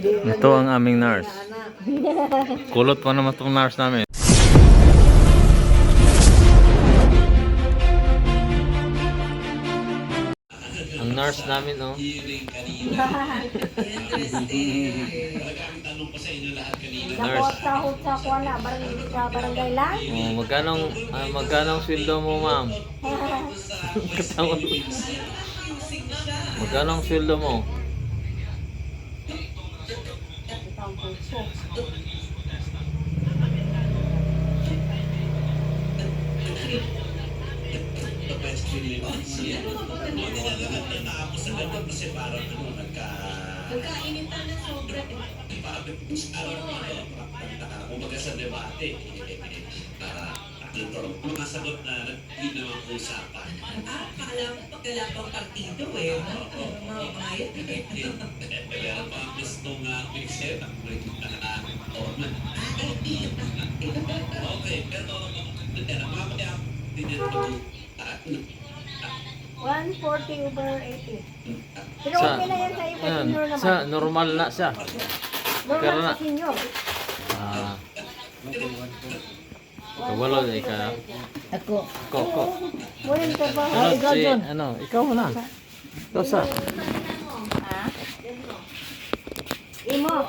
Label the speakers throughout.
Speaker 1: Ito ang aming nurse. Kulot pa naman itong nurse namin. Ang nurse namin, oh. Nurse.
Speaker 2: Sa kuwala, barangay lang?
Speaker 1: Oh, magkano sweldo mo, ma'am? Magkano ang sweldo mo?
Speaker 3: Nagkainitan ng sobra. Kumbaga sa debate, dito, mga sagot na hindi naman usapan. Akala mo pagkalapang partido eh. Mga mayat eh. Pero pa gustong mixer ang orman. Okay, pero mga dito
Speaker 2: 140 over 80. Pero okay na yan sa iyo, kasi senior naman.
Speaker 1: Sa normal na siya. Pero
Speaker 2: Normal
Speaker 1: na.
Speaker 2: sa senior.
Speaker 1: Kabalo na ikaw.
Speaker 2: Ako.
Speaker 1: Ko.
Speaker 2: Well, trabaho.
Speaker 1: Ikaw mo na. Ito sa.
Speaker 2: Ha? Imo.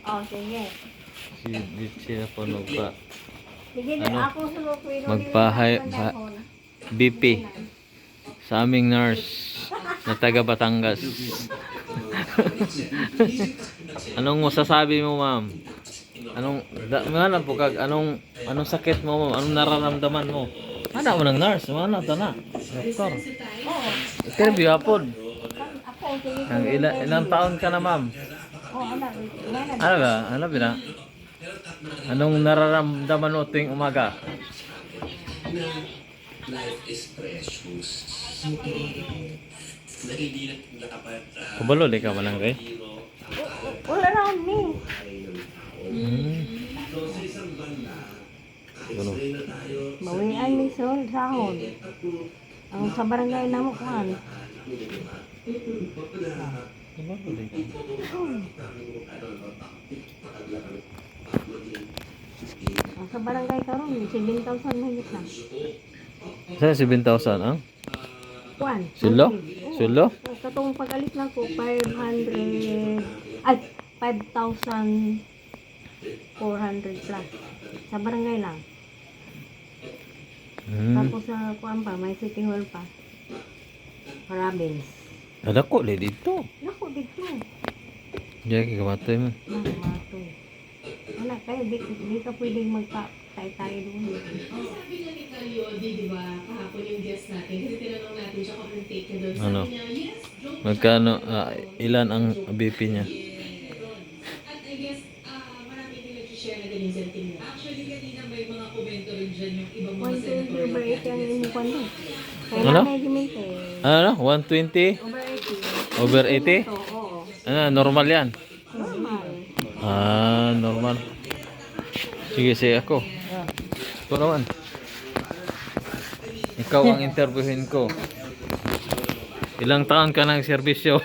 Speaker 2: Oh, sige.
Speaker 1: Siya po nagpa.
Speaker 2: Sige, ako sulok ko
Speaker 1: BP sa aming nurse na taga Batangas. Anong masasabi mo, ma'am? Anong sakit mo, ma'am? Anong nararamdaman mo? Ano mo ng nurse? Ano ito na? Doktor. Interview hapon. Ilang taon ka na, ma'am? Ano ba? Ano ba? Anong nararamdaman mo tuwing umaga?
Speaker 3: Life is precious. Na hindi dapat
Speaker 1: Kabalo, di ka ba lang, Ray?
Speaker 2: All around me.
Speaker 3: So sa isang banda, explain na tayo.
Speaker 2: Bawian ni Sol, sahod. Ang sa barangay na mo kuhan. Ang sa barangay karon 7,000 mahigit na.
Speaker 1: Saan 7,000, ang?
Speaker 2: Kuhan.
Speaker 1: Sulo? Sulo?
Speaker 2: Katong pag-alis lang ko, 500, ay, 5,400 plus. Sa barangay lang. Tapos sa kuhan pa, may city hall pa. Province.
Speaker 1: Ada ko, le dito.
Speaker 2: Naku, dito.
Speaker 1: Diyan kamatay mo.
Speaker 2: Matoy. Wala kayo, di ka pwedeng magpa-tay-tay doon.
Speaker 4: Sabi nga ni Calyodi, di ba, kahapon yung guest natin, kasi tinanong natin siya kung anong take niya doon.
Speaker 1: Ano?
Speaker 4: Sabi niya, yes, joke.
Speaker 1: Magkano, ilan ang BP niya?
Speaker 4: At I guess, marami din nag-share na ganyan sentiment. Actually, kanina may mga komento rin dyan yung ibang mga
Speaker 2: 120
Speaker 4: senator.
Speaker 2: over 80 ang imupan doon. Kaya
Speaker 1: Ano?
Speaker 2: may giminte.
Speaker 1: Ano? 120
Speaker 2: Over 80.
Speaker 1: over 80?
Speaker 2: Oo.
Speaker 1: Ano, normal yan?
Speaker 2: Normal.
Speaker 1: Normal. Sige, ako. Ito naman. Ikaw ang interviewin ko. Ilang taon ka ng serbisyo?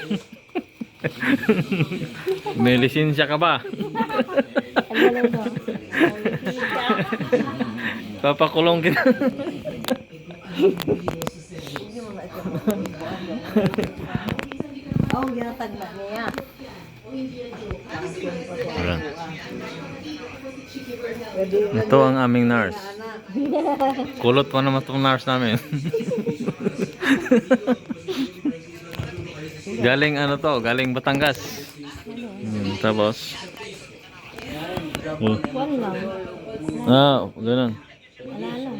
Speaker 1: May lisensya ka ba?
Speaker 2: Ang galing daw.
Speaker 1: Papakulong kita.
Speaker 2: Oh, ginatag na niya.
Speaker 1: Ito ang aming nurse. Kulot pa naman itong nurse namin. Galing galing Batangas. Tapos
Speaker 2: One lang.
Speaker 1: ganun.
Speaker 2: Wala lang.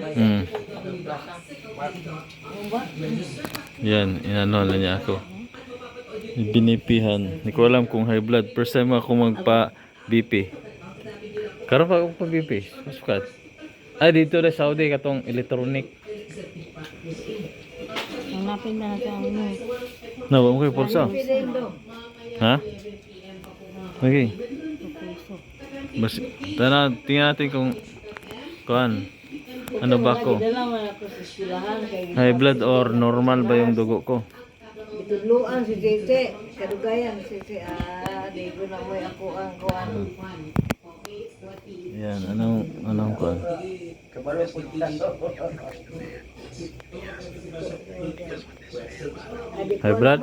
Speaker 1: Yan, inano na niya ako. Binipihan. Hindi ko alam kung high blood. First time ako magpa-BP. Karoon pa ako pa-BP. Masukat. Dito na Saudi katong electronic.
Speaker 2: Hanapin na sa ano.
Speaker 1: Nawa mo kayo pulsa. Ha? Okay. Bas, tingnan natin kung ano ba ko? High blood or normal ba yung dugo ko?
Speaker 2: Itudluan si JJ, kadugayan si di ko na mo ako ang kuan.
Speaker 1: Yan, anong kuan? High blood?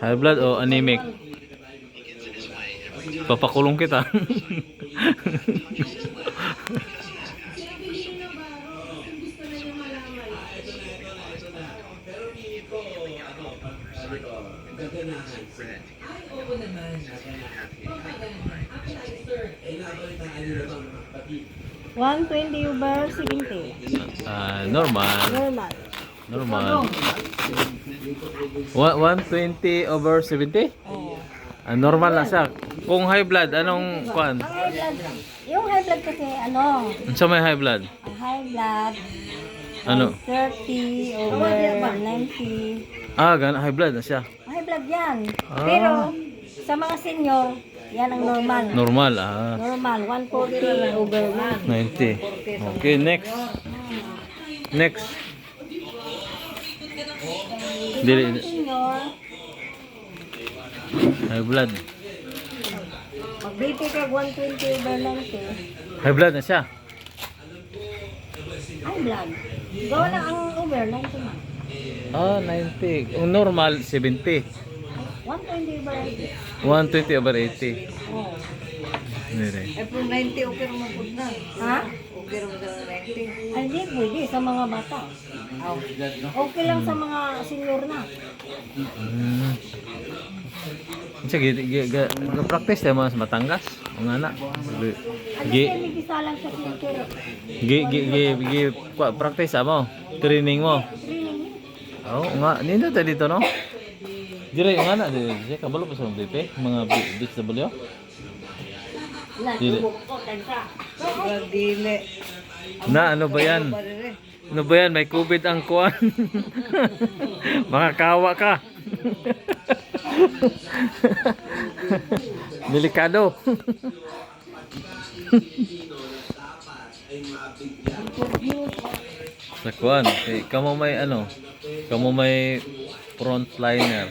Speaker 1: High blood o anemic? Papakulong kita.
Speaker 3: Gaganahan. Ay, oo naman. Propaganda. Appetizer. Eh, nabalitaan nyo na bang pati
Speaker 2: 120 over 70.
Speaker 1: Normal.
Speaker 2: Normal.
Speaker 1: Normal. 120 over 70?
Speaker 2: Oo.
Speaker 1: Normal na siya. Kung high blood, anong kuan?
Speaker 2: Ang high blood, yung high blood kasi ano,
Speaker 1: Sa may high blood?
Speaker 2: ang high blood,
Speaker 1: Ano?
Speaker 2: 30 over 90.
Speaker 1: High blood na siya.
Speaker 2: High blood yan.
Speaker 1: Ah.
Speaker 2: Pero sa mga senior, yan ang normal.
Speaker 1: Normal,
Speaker 2: Normal, 140 over
Speaker 1: 90. Okay, next. Next.
Speaker 2: Sa
Speaker 1: Dili,
Speaker 2: mga senior,
Speaker 1: high blood.
Speaker 2: mag-BP ka 120 over 90.
Speaker 1: High blood na siya.
Speaker 2: High blood. Gawa na ang over 90 man.
Speaker 1: 90. Ang normal, 70.
Speaker 2: 120 over 80.
Speaker 1: 120 over 80.
Speaker 2: Oh.
Speaker 1: Dire.
Speaker 2: From 90, okay naman po na. Ha? Okay naman sa 90. Hindi, pwede sa mga bata. Okay lang sa mga senior na.
Speaker 1: Sige, practice tayo mga sa Batangas. Ang anak.
Speaker 2: Ano
Speaker 1: Gi
Speaker 2: siya, may kisalang sa senior.
Speaker 1: practice mo. Training mo.
Speaker 2: Training.
Speaker 1: Oo nga, nino tayo dito no? Dire yung anak, dire kabalo pa sa BP, mga BHW. Dili.
Speaker 2: Dili.
Speaker 1: Na ano ba yan? Ano ba yan? May COVID ang kuwan. Makakawa ka. Delikado. Sa kuwan, kamo may ano? Kamo may frontliner.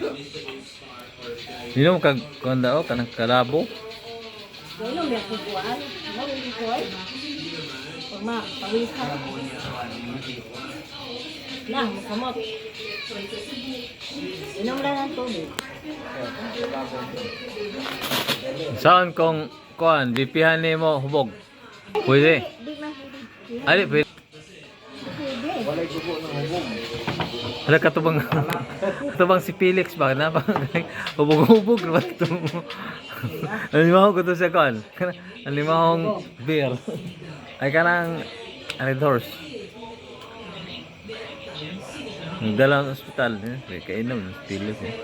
Speaker 1: Nino kag kuwan daw kanang kalabo.
Speaker 2: Ano ba yung kuwan? Ano ba yung kuwan? Pagma, pawisan. Lang, kamot. Inom lang ang tubig.
Speaker 1: Saan kung kuwan, bipihan ni mo hubog? Pwede.
Speaker 2: Di man pwede.
Speaker 1: Ali, pwede.
Speaker 2: Pwede.
Speaker 1: Hala katubang si Felix ba na ba? Hubog-hubog na ba ito? Alimaw ko to sa kuwan. Alimawang beer. Ay kanang Red Horse. Nagdala sa ospital, kainom ng Felix eh.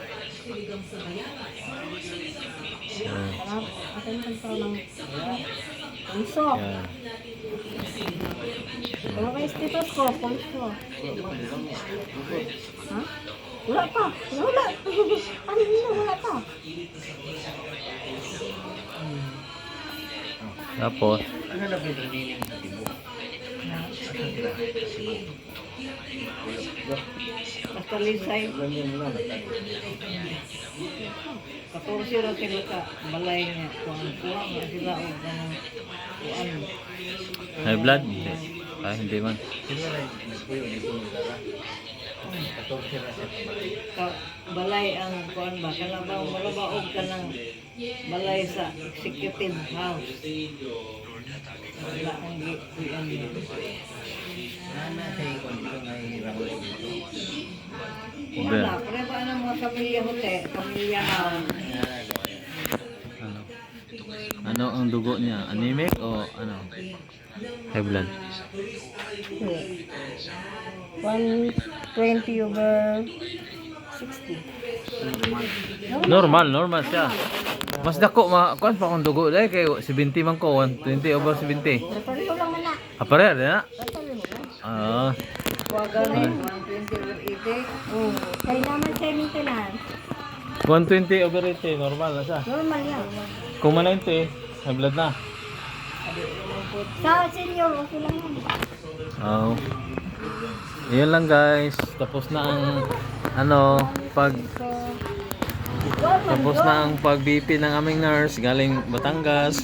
Speaker 2: Atin pang tao ng pulso.
Speaker 1: Yan.
Speaker 2: Wala kayo stethoscope, pulso. Ha? Wala pa. Wala. Ano yun? Wala pa.
Speaker 1: Tapos,
Speaker 2: Basta lisay. 14 ra sila ka balay niya. Kung kuha nga sila o ganang kuan.
Speaker 1: high blood? Hindi. Hindi man.
Speaker 2: Balay ang kuan ba? Kalabaw, malabaog ka ng balay sa executive house. Wala ang kuan niya. Wala, pare ba ang mga pamilya hote? Pamilya house.
Speaker 1: Ano ang dugo niya? Anemic o ano? High blood.
Speaker 2: 120 over 60.
Speaker 1: Normal siya. Mas dako kuan pa akong dugo dai kay 70 man ko, 120 over 70.
Speaker 2: Pareho lang man na.
Speaker 1: Pare na.
Speaker 2: Pareho mo na.
Speaker 1: Ah,
Speaker 2: Wag na 120 over 80. Kaya naman sa maintenance.
Speaker 1: 120 over 80 normal na siya.
Speaker 2: Normal yan.
Speaker 1: Kung 90, high blood na.
Speaker 2: Sa senior, okay lang yan.
Speaker 1: Oh. Iyon lang guys. Tapos na ang ano pag
Speaker 2: So,
Speaker 1: Tapos na ang pag-BP ng aming nurse galing Batangas.